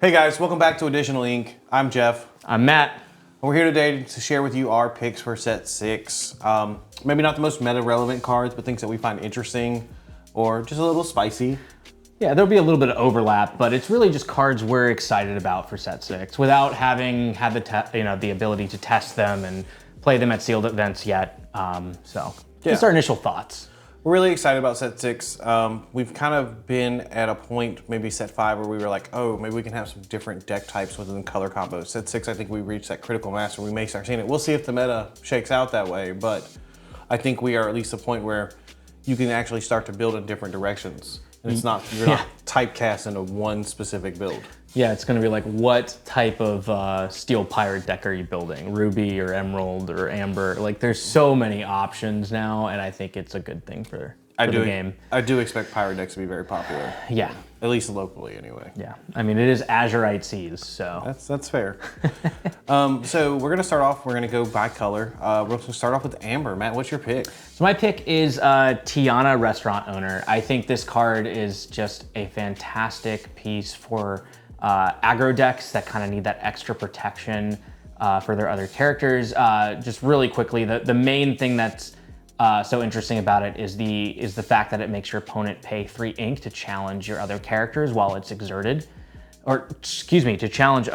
Hey guys, welcome back to Additional Ink. I'm Jeff. I'm Matt. We're here today to share with you our picks for set 6. Maybe not the most meta-relevant cards, but things that we find interesting or just a little spicy. Yeah, there'll be a little bit of overlap, but it's really just cards we're excited about for set 6 without having had the ability to test them and play them at sealed events yet. Just our initial thoughts. We're really excited about set 6. We've kind of been at a point, maybe set 5, where we were like, oh, maybe we can have some different deck types within color combos. Set 6, I think we reached that critical mass where we may start seeing it. We'll see if the meta shakes out that way, but I think we are at least a point where you can actually start to build in different directions. And it's not, you're not typecast into one specific build. Yeah, it's gonna be like, what type of steel pirate deck are you building? Ruby or Emerald or Amber? Like, there's so many options now, and I think it's a good thing for the game. I do expect pirate decks to be very popular. Yeah. At least locally, anyway. Yeah, I mean, it is Azurite Seas, so. That's fair. So we're gonna start off, we're gonna go by color. We're gonna start off with Amber. Matt, what's your pick? So my pick is Tiana, Restaurant Owner. I think this card is just a fantastic piece for aggro decks that kind of need that extra protection for their other characters. Just really quickly, the main thing that's so interesting about it is the fact that it makes your opponent pay 3 ink to challenge your other characters while it's exerted, or excuse me, to challenge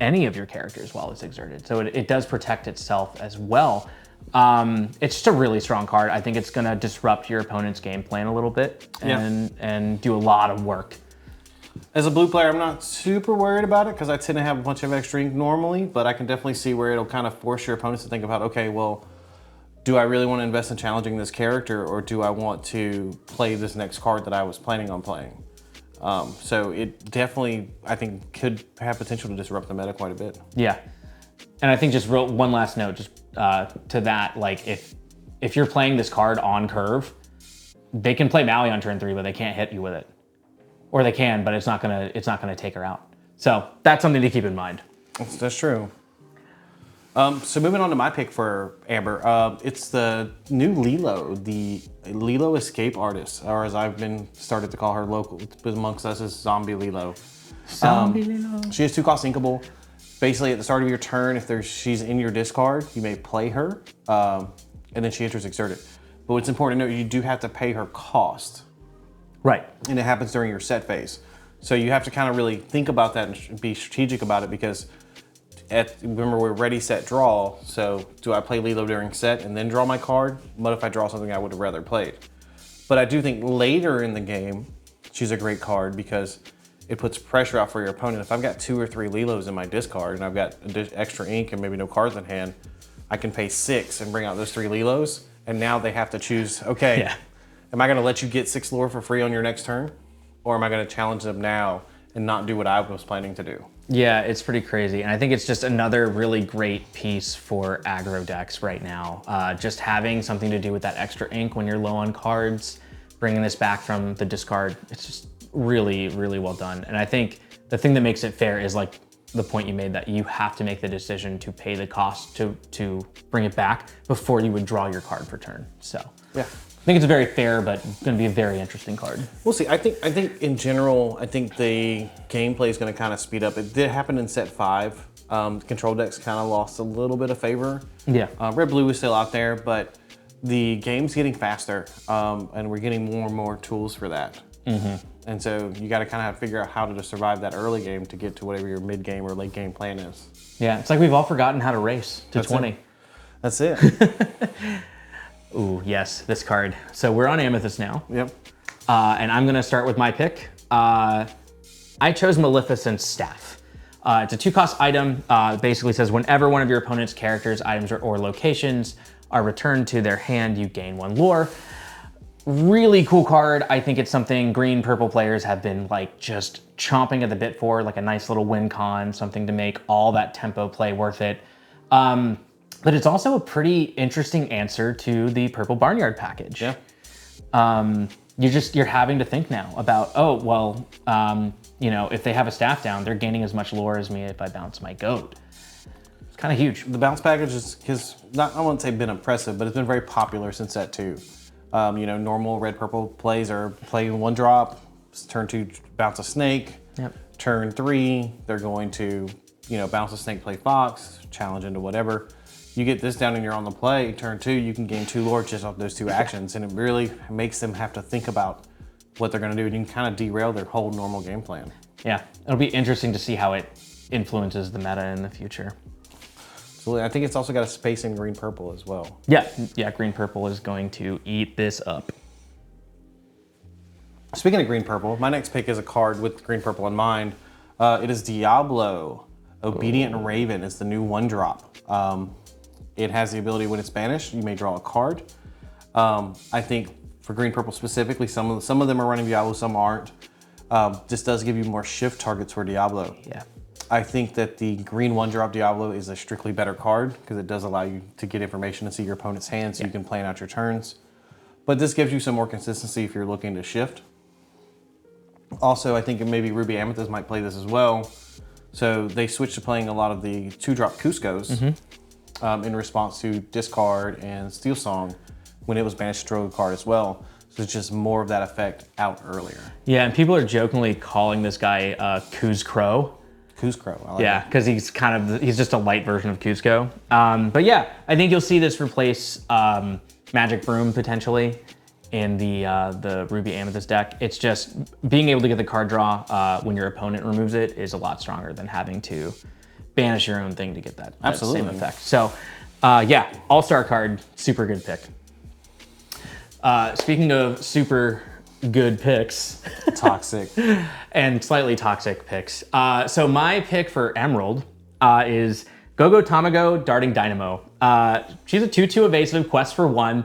any of your characters while it's exerted. So it does protect itself as well. It's just a really strong card. I think it's gonna disrupt your opponent's game plan a little bit and do a lot of work. As a blue player, I'm not super worried about it because I tend to have a bunch of extra ink normally, but I can definitely see where it'll kind of force your opponents to think about, okay, well, do I really want to invest in challenging this character, or do I want to play this next card that I was planning on playing? So it definitely, I think, could have potential to disrupt the meta quite a bit. Yeah, and I think just one last note, just to that, like if you're playing this card on curve, they can play Maui on turn 3, but they can't hit you with it. Or they can, but it's not gonna take her out. So that's something to keep in mind. That's true. So moving on to my pick for Amber, it's the new Lilo, the Lilo Escape Artist, or as I've been started to call her local amongst us is Zombie Lilo. Zombie Lilo. She has 2 cost inkable. Basically, at the start of your turn, if she's in your discard, you may play her, and then she enters exerted. But what's important to note, you do have to pay her cost. Right. And it happens during your set phase. So you have to kind of really think about that and be strategic about it, because remember, we're ready, set, draw. So do I play Lilo during set and then draw my card? What if I draw something I would have rather played? But I do think later in the game, she's a great card because it puts pressure out for your opponent. If I've got 2 or 3 Lilos in my discard and I've got extra ink and maybe no cards in hand, I can pay 6 and bring out those 3 Lilos. And now they have to choose, okay, am I gonna let you get 6 lore for free on your next turn? Or am I gonna challenge them now and not do what I was planning to do? Yeah, it's pretty crazy. And I think it's just another really great piece for aggro decks right now. Just having something to do with that extra ink when you're low on cards, bringing this back from the discard, it's just really, really well done. And I think the thing that makes it fair is like the point you made, that you have to make the decision to pay the cost to bring it back before you would draw your card for turn. So yeah. I think it's very fair, but it's going to be a very interesting card. We'll see. I think in general, I think the gameplay is going to kind of speed up. It did happen in set 5. Control decks kind of lost a little bit of favor. Yeah. Red Blue is still out there, but the game's getting faster, and we're getting more and more tools for that. And so you got to kind of figure out how to survive that early game to get to whatever your mid game or late game plan is. Yeah, it's like we've all forgotten how to race to 20. That's it. Ooh, yes, this card. So we're on Amethyst now. Yep. And I'm gonna start with my pick. I chose Maleficent's Staff. It's a 2-cost item. Basically says whenever one of your opponent's characters, items, or locations are returned to their hand, you gain 1 lore. Really cool card. I think it's something green, purple players have been like just chomping at the bit for, like a nice little win con, something to make all that tempo play worth it. But it's also a pretty interesting answer to the Purple Barnyard package. Yeah. You're having to think now about, oh, well, you know, if they have a staff down, they're gaining as much lore as me if I bounce my goat. It's kind of huge. The bounce package has not, I won't say been impressive, but it's been very popular since set 2. You know, normal red-purple plays are play 1 drop, turn 2 bounce a snake, turn 3, they're going to, bounce a snake, play fox, challenge into whatever. You get this down and you're on the play, turn 2, you can gain 2 lore just off those 2 actions, and it really makes them have to think about what they're gonna do, and you can kind of derail their whole normal game plan. Yeah, it'll be interesting to see how it influences the meta in the future. So I think it's also got a space in green-purple as well. Yeah, green-purple is going to eat this up. Speaking of green-purple, my next pick is a card with green-purple in mind. It is Diablo. Obedient Raven is the new 1-drop. It has the ability when it's banished, you may draw a card. I think for green-purple specifically, some of them are running Diablo, some aren't. This does give you more shift targets for Diablo. Yeah. I think that the green 1-drop Diablo is a strictly better card because it does allow you to get information and see your opponent's hand so you can plan out your turns. But this gives you some more consistency if you're looking to shift. Also, I think maybe Ruby Amethyst might play this as well. So they switched to playing a lot of the 2-drop Cuscos in response to discard and Steel Song when it was banished to throw a card as well. So it's just more of that effect out earlier. Yeah, and people are jokingly calling this guy Kuz Crow. Kuz Crow, I like Yeah, because he's just a light version of Cusco. But yeah, I think you'll see this replace Magic Broom potentially in the Ruby Amethyst deck. It's just being able to get the card draw when your opponent removes it is a lot stronger than having to banish your own thing to get that same effect. So yeah, all-star card, super good pick. Speaking of super good picks. Toxic. And slightly toxic picks. So my pick for Emerald is Gogo Tamago Darting Dynamo. She's a 2/2 evasive, quest for 1,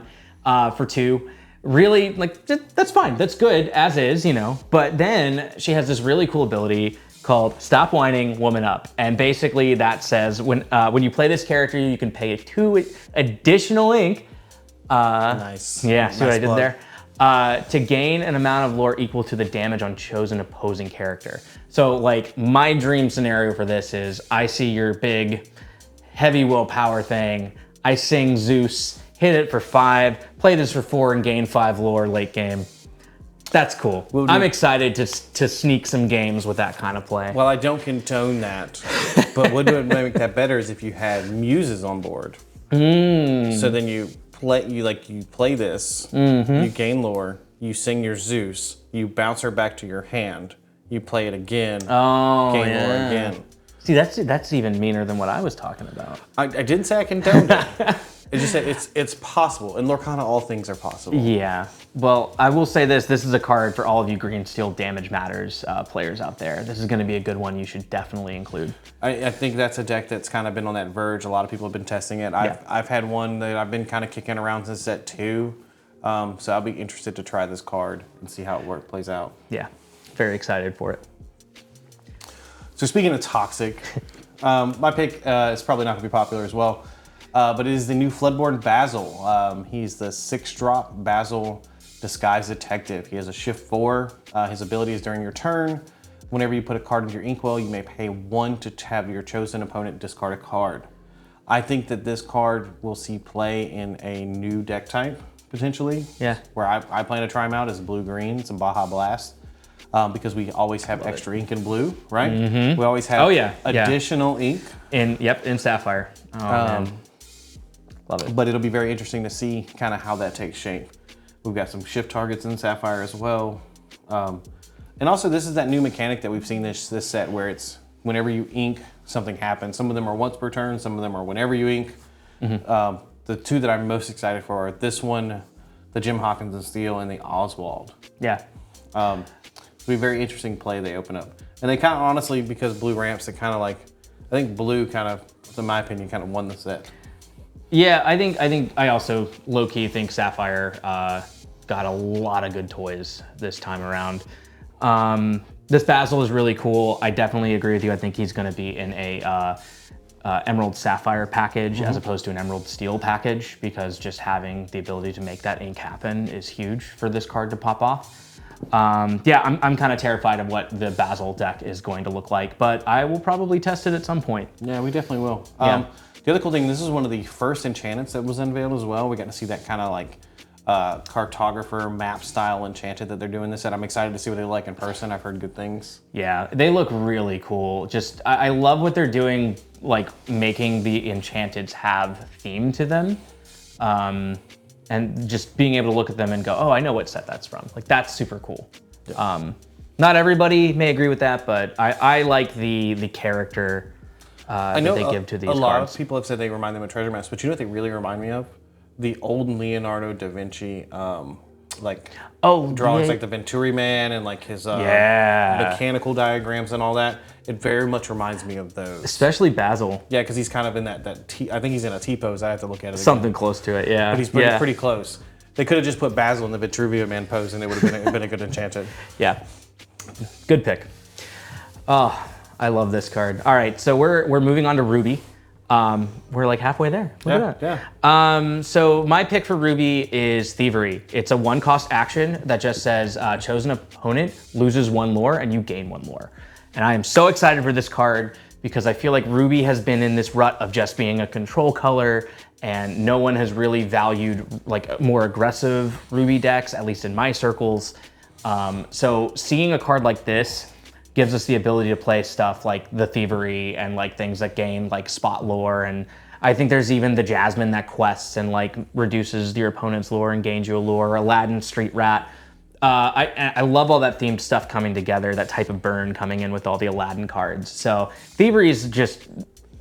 for 2. Really, that's fine. That's good as is, But then she has this really cool ability called Stop Whining, Woman Up. And basically that says when you play this character, you can pay 2 additional ink. Nice. Yeah, see what I did there? To gain an amount of lore equal to the damage on chosen opposing character. So my dream scenario for this is I see your big heavy willpower thing, I sing Zeus, hit it for 5, play this for 4 and gain 5 lore late game. That's cool. I'm excited to sneak some games with that kind of play. Well, I don't condone that, but what would make that better is if you had muses on board. So then you play this, you gain lore, you sing your Zeus, you bounce her back to your hand, you play it again, gain lore again. See, that's even meaner than what I was talking about. I didn't say I condoned it. It just said it's possible. In Lorcana, all things are possible. Yeah. Well, I will say this is a card for all of you Green Steel Damage Matters players out there. This is going to be a good one you should definitely include. I think that's a deck that's kind of been on that verge. A lot of people have been testing it. I've had one that I've been kind of kicking around since set 2. So I'll be interested to try this card and see how it plays out. Yeah, very excited for it. So speaking of toxic, my pick is probably not going to be popular as well. But it is the new Floodborn Basil. He's the 6-drop Basil Disguise Detective. He has a shift 4. His ability is during your turn. Whenever you put a card into your inkwell, you may pay 1 to have your chosen opponent discard a card. I think that this card will see play in a new deck type, potentially. Yeah. Where I plan to try him out as blue-green, some Baja Blast. Because we always have extra ink in blue, right? We always have additional ink. In Sapphire. Oh, man. Love it. But it'll be very interesting to see kind of how that takes shape. We've got some shift targets in Sapphire as well. And also this is that new mechanic that we've seen this set where it's whenever you ink, something happens. Some of them are once per turn, some of them are whenever you ink. The 2 that I'm most excited for are this one, the Jim Hawkins and Steel, and the Oswald. Yeah. It'll be a very interesting play they open up. And they kind of honestly, because blue ramps, they kind of I think blue kind of, in my opinion, kind of won the set. Yeah, I also low-key think Sapphire got a lot of good toys this time around. This Basil is really cool. I definitely agree with you. I think he's going to be in a Emerald Sapphire package as opposed to an Emerald Steel package, because just having the ability to make that ink happen is huge for this card to pop off. Yeah, I'm kind of terrified of what the Basil deck is going to look like, but I will probably test it at some point. Yeah, we definitely will. Yeah. The other cool thing, this is one of the first enchantments that was unveiled as well. We got to see that kind of cartographer map style enchanted that they're doing this at. I'm excited to see what they like in person. I've heard good things. Yeah, they look really cool. Just, I love what they're doing, like making the enchanteds have theme to them. And just being able to look at them and go, oh, I know what set that's from. Like, that's super cool. Yeah. Not everybody may agree with that, but I like the character that they give to these cards. A lot of people have said they remind them of treasure maps, but you know what they really remind me of? The old Leonardo da Vinci, like drawings, like the Venturi Man and like his mechanical diagrams and all that. It very much reminds me of those. Especially Basil. Yeah, because he's kind of in that T. I think he's in a T-pose. I have to look at it. Something close to it, yeah. But he's pretty close. They could have just put Basil in the Vitruvio Man pose, and it would have been a good enchanted. Yeah, good pick. Oh, I love this card. All right, so we're moving on to Ruby. We're like halfway there. Look at that. Yeah. So my pick for Ruby is Thievery. It's a 1-cost action that just says chosen opponent loses 1 lore and you gain 1 lore. And I am so excited for this card because I feel like Ruby has been in this rut of just being a control color and no one has really valued like more aggressive Ruby decks, at least in my circles. So seeing a card like this gives us the ability to play stuff like the Thievery and like things that gain like spot lore. And I think there's even the Jasmine that quests and like reduces your opponent's lore and gains you a lore, Aladdin, Street Rat. I love all that themed stuff coming together, that type of burn coming in with all the Aladdin cards. So Thievery is just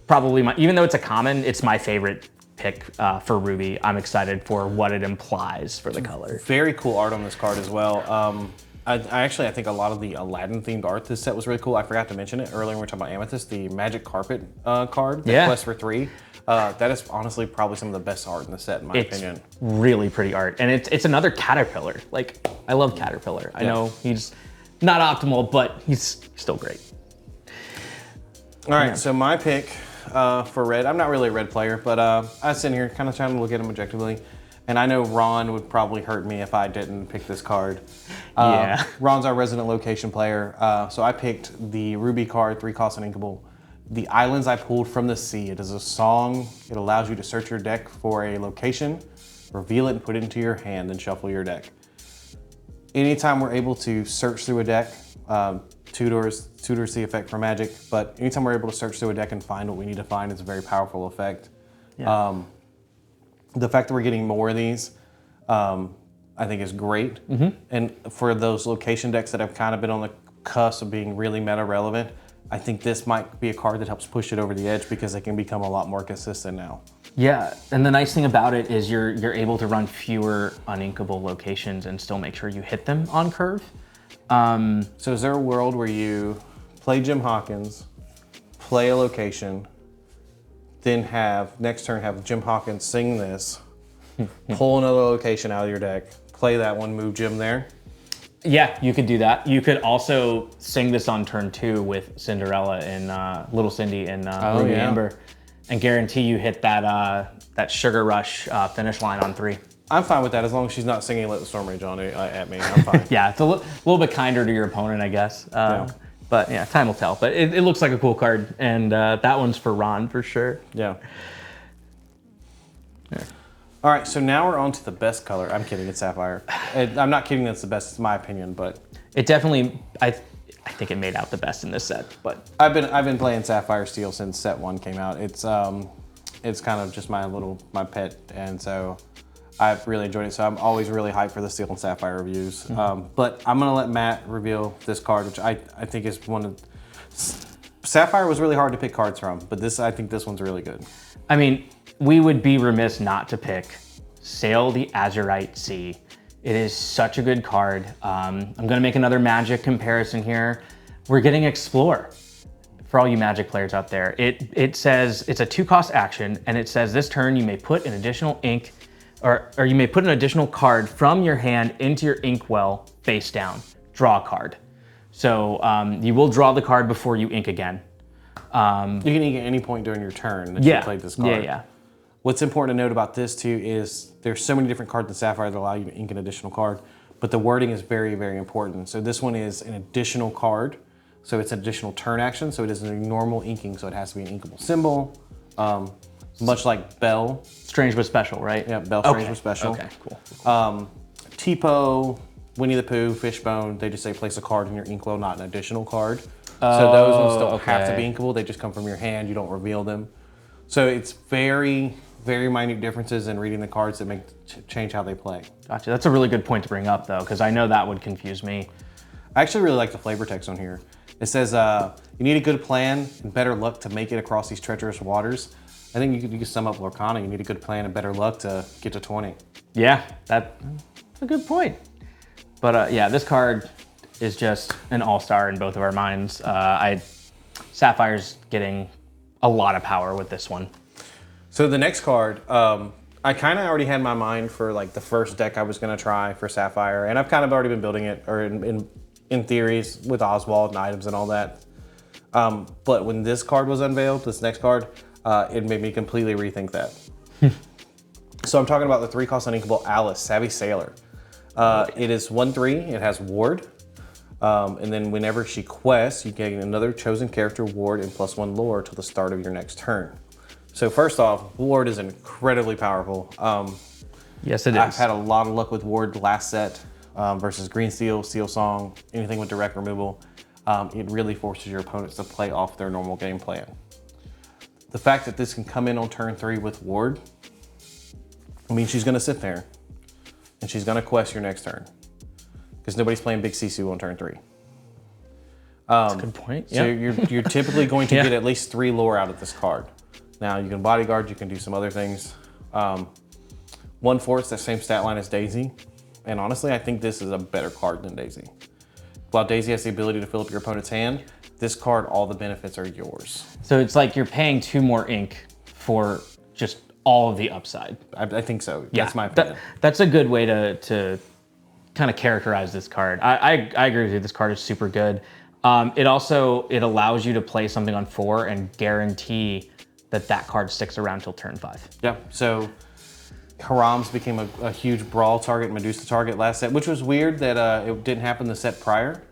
probably even though it's a common, it's my favorite pick for Ruby. I'm excited for what it implies for the color. Very cool art on this card as well. I think a lot of the Aladdin themed art this set was really cool. I forgot to mention it earlier when we were talking about Amethyst, the Magic Carpet card, the Quest for 3. That is honestly probably some of the best art in the set, in my opinion. Really pretty art. And it's another Caterpillar. Like, I love Caterpillar. I know he's not optimal, but he's still great. All right, so my pick for red, I'm not really a red player, but I was sitting here kind of trying to look at them objectively. And I know Ron would probably hurt me if I didn't pick this card. Ron's our resident location player. So I picked the Ruby card, 3-cost and inkable. The Islands I Pulled from the Sea. It is a song. It allows you to search your deck for a location, reveal it and put it into your hand and shuffle your deck. Anytime we're able to search through a deck, tutors the effect for Magic, but anytime we're able to search through a deck and find what we need to find, it's a very powerful effect. Yeah. The fact that we're getting more of these, I think is great. And for those location decks that have kind of been on the cusp of being really meta relevant, I think this might be a card that helps push it over the edge because it can become a lot more consistent now. Yeah, and the nice thing about it is you're able to run fewer uninkable locations and still make sure you hit them on curve. So is there a world where you play Jim Hawkins, play a location, then next turn have Jim Hawkins sing this, pull another location out of your deck, play that one, move Jim there? Yeah, you could do that. You could also sing this on turn 2 with Cinderella and Little Cindy and Ruby Amber, and guarantee you hit that Sugar Rush finish line on 3. I'm fine with that as long as she's not singing Let the Storm Rage On at me. I'm fine. Yeah, it's a little bit kinder to your opponent, I guess. But yeah, time will tell. But it looks like a cool card, and that one's for Ron for sure. Yeah. All right, so now we're on to the best color. I'm kidding, it's Sapphire. I'm not kidding, that's the best, it's my opinion, but it definitely, I think it made out the best in this set. But I've been playing Sapphire Steel since set 1 came out. It's kind of just my pet, and so I've really enjoyed it. So I'm always really hyped for the Steel and Sapphire reviews. But I'm gonna let Matt reveal this card, which I think is one of Sapphire was really hard to pick cards from, but I think this one's really good. I mean, we would be remiss not to pick Sail the Azurite Sea. It is such a good card. I'm gonna make another Magic comparison here. We're getting Explore. For all you Magic players out there, it says it's a 2-cost action, and it says this turn you may put an additional ink, or you may put an additional card from your hand into your inkwell face down. Draw a card. So you will draw the card before you ink again. You can ink at any point during your turn that you played this card. Yeah. What's important to note about this too is there's so many different cards in Sapphire that allow you to ink an additional card, but the wording is very, very important. So this one is an additional card, so it's an additional turn action, so it isn't a normal inking, so it has to be an inkable symbol. So much like Bell. Strange but special, right? Yeah, Bell Strange but special. Okay, cool. Tipo, Winnie the Pooh, Fishbone, they just say place a card in your inkwell, not an additional card. So those ones don't have to be inkable. They just come from your hand. You don't reveal them. So it's very, very minute differences in reading the cards that change how they play. Gotcha. That's a really good point to bring up, though, because I know that would confuse me. I actually really like the flavor text on here. It says, you need a good plan and better luck to make it across these treacherous waters. I think you could sum up Lorcana. You need a good plan and better luck to get to 20. Yeah, that's a good point. But yeah, this card is just an all-star in both of our minds. Sapphire's getting a lot of power with this one. So the next card, I kind of already had my mind for like the first deck I was going to try for Sapphire, and I've kind of already been building it, or in theories with Oswald and items and all that. But when this card was unveiled, this next card, it made me completely rethink that. So I'm talking about the 3-cost uninkable Alice, Savvy Sailor. It is 1/3, it has ward. And then whenever she quests, you gain another chosen character ward and +1 lore till the start of your next turn. So first off, ward is incredibly powerful. Yes, it is. I've had a lot of luck with ward last set versus Green Steel, Steel Song, anything with direct removal. It really forces your opponents to play off their normal game plan. The fact that this can come in on turn 3 with ward, I mean, she's gonna sit there and she's gonna quest your next turn, because nobody's playing Big Sisu on turn 3. That's a good point. So you're typically going to get at least 3 lore out of this card. Now you can bodyguard, you can do some other things. 1/4, that same stat line as Daisy. And honestly, I think this is a better card than Daisy. While Daisy has the ability to fill up your opponent's hand, this card, all the benefits are yours. So it's like you're paying 2 more ink for just all of the upside. I think so. Yeah, That's my opinion. That's a good way to kind of characterize this card. I agree with you. This card is super good. It allows you to play something on 4 and guarantee that card sticks around till turn 5. Yeah, so Haram's became a huge brawl target, Medusa target last set, which was weird that it didn't happen the set prior,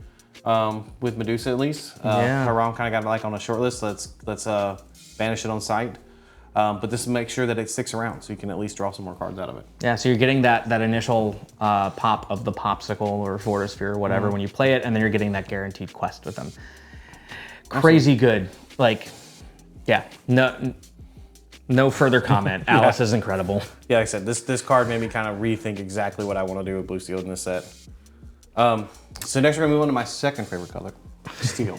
with Medusa at least. Haram kind of got like on a short list, let's banish it on sight. But this makes sure that it sticks around, so you can at least draw some more cards out of it. Yeah, so you're getting that initial pop of the Popsicle or Fortisphere or whatever when you play it, and then you're getting that guaranteed quest with them. Crazy good. Like, yeah, no further comment. Alice is incredible. Yeah, like I said, this card made me kind of rethink exactly what I want to do with Blue Steel in this set. So next we're gonna move on to my second favorite color, Steel.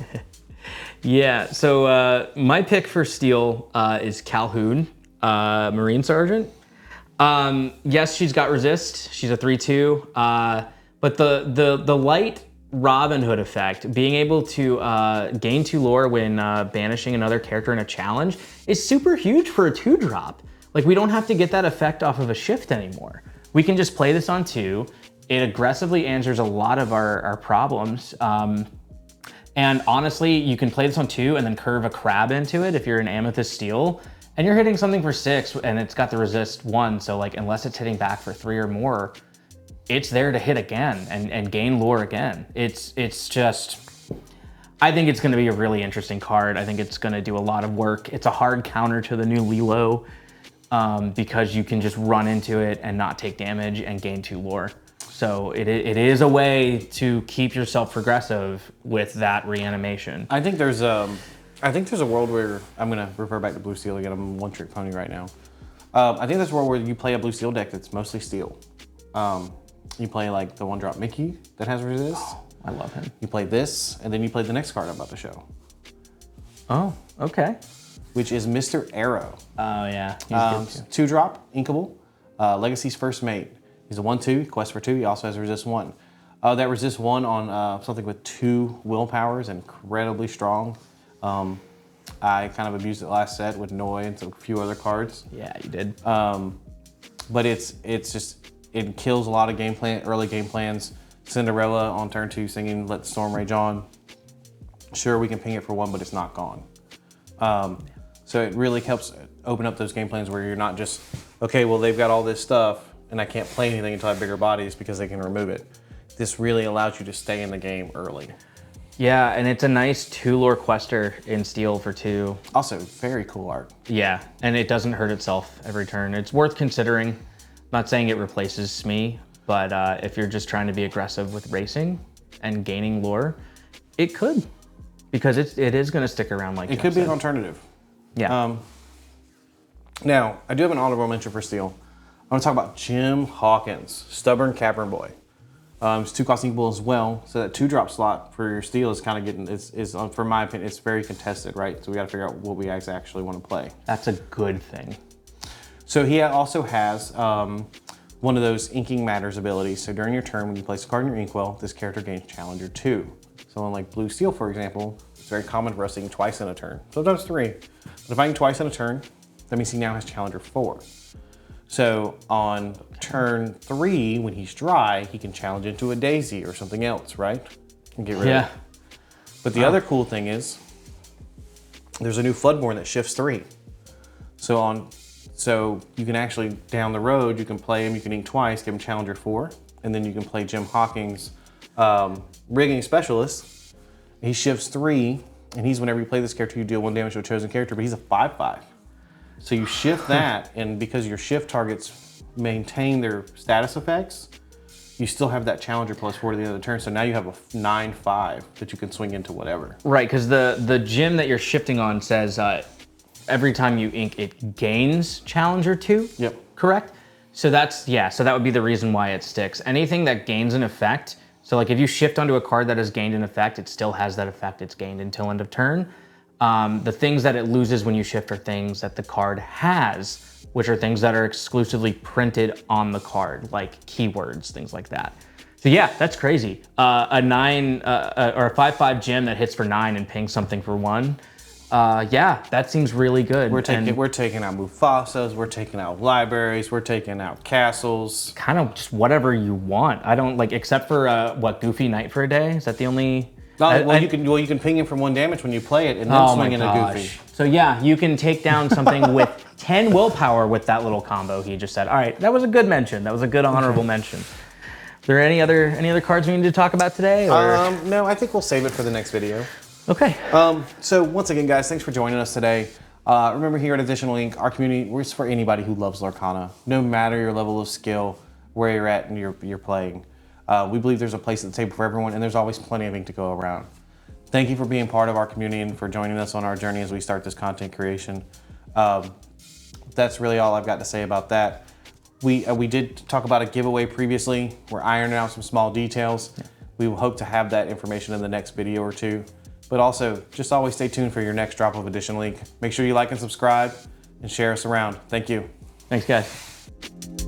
Yeah, so my pick for Steel is Calhoun, Marine Sergeant. Yes, she's got resist. She's a 3/2, but the light Robin Hood effect, being able to gain 2 lore when banishing another character in a challenge, is super huge for a 2-drop. Like, we don't have to get that effect off of a shift anymore. We can just play this on 2. It aggressively answers a lot of our problems. And honestly, you can play this on 2 and then curve a crab into it if you're an Amethyst Steel, and you're hitting something for 6 and it's got the resist 1. So like, unless it's hitting back for 3 or more, it's there to hit again and gain lore again. It's just, I think it's gonna be a really interesting card. I think it's gonna do a lot of work. It's a hard counter to the new Lilo because you can just run into it and not take damage and gain 2 lore. So it is a way to keep yourself progressive with that reanimation. I think there's a world where, I'm gonna refer back to Blue Steel again. I'm a one-trick pony right now. I think there's a world where you play a Blue Steel deck that's mostly Steel. You play like the 1-drop Mickey that has resist. Oh, I love him. You play this, and then you play the next card I'm about to show. Oh, okay. Which is Mr. Arrow. Oh yeah, he's good too. 2-drop, inkable, Legacy's First Mate. He's a 1/2, quest for 2. He also has resist 1. That resist 1 on something with 2 willpower is incredibly strong. I kind of abused it last set with Noi and a few other cards. Yeah, you did. But it kills a lot of early game plans. Cinderella on turn 2 singing Let the Storm Rage On. Sure, we can ping it for 1, but it's not gone. So it really helps open up those game plans where you're not just, okay, well, they've got all this stuff and I can't play anything until I have bigger bodies because they can remove it. This really allows you to stay in the game early. Yeah, and it's a nice 2 lore quester in steel for 2. Also, very cool art. Yeah, and it doesn't hurt itself every turn. It's worth considering. I'm not saying it replaces Smee, but if you're just trying to be aggressive with racing and gaining lore, it could, because it is going to stick around like it could be an alternative. Yeah. Now, I do have an honorable mention for steel. I want to talk about Jim Hawkins, Stubborn Cavern Boy. It's 2 cost equal as well, so that 2-drop slot for your steel is kind of getting, for my opinion, it's very contested, right? So we got to figure out what we guys actually want to play. That's a good thing. So he also has one of those Inking Matters abilities. So during your turn, when you place a card in your inkwell, this character gains Challenger 2. So on like Blue Steel, for example, it's very common for us to ink twice in a turn. Sometimes 3. But if I ink twice in a turn, that means he now has Challenger 4. So on turn 3, when he's dry, he can challenge into a Daisy or something else, right? And get rid of it. But the other cool thing is, there's a new Floodborn that shifts 3. So you can actually, down the road, you can play him, you can ink twice, give him Challenger 4, and then you can play Jim Hawkins' Rigging Specialist. He shifts 3, and he's, whenever you play this character, you deal 1 damage to a chosen character, but he's a 5/5. So you shift that, and because your shift targets maintain their status effects, you still have that Challenger +4 to the end of the turn. So now you have a 9/5 that you can swing into whatever. Right, because the gem that you're shifting on says every time you ink, it gains Challenger 2. Yep. Correct? So that's, yeah, so that would be the reason why it sticks. Anything that gains an effect, so like if you shift onto a card that has gained an effect, it still has that effect it's gained until end of turn. The things that it loses when you shift are things that the card has, which are things that are exclusively printed on the card, like keywords, things like that. So yeah, that's crazy. A 9 or a 5/5 gem that hits for 9 and pings something for 1. Yeah, that seems really good. We're taking out Mufasas, we're taking out libraries, we're taking out castles. Kind of just whatever you want. I don't like, except for what, Goofy Knight for a day? Is that the only? You can ping him for 1 damage when you play it, and then swing in a Goofy. So yeah, you can take down something with 10 willpower with that little combo he just said. All right, that was a good mention. That was a good honorable mention. Are there any other cards we need to talk about today? Or? No, I think we'll save it for the next video. Okay. So once again, guys, thanks for joining us today. Remember, here at Additional Ink, our community is for anybody who loves Lorcana, no matter your level of skill, where you're at and you're playing. We believe there's a place at the table for everyone, and there's always plenty of ink to go around. Thank you for being part of our community and for joining us on our journey as we start this content creation. That's really all I've got to say about that. We did talk about a giveaway previously. We're ironing out some small details. Yeah. We will hope to have that information in the next video or 2. But also, just always stay tuned for your next drop of Additional Ink. Make sure you like and subscribe and share us around. Thank you. Thanks, guys.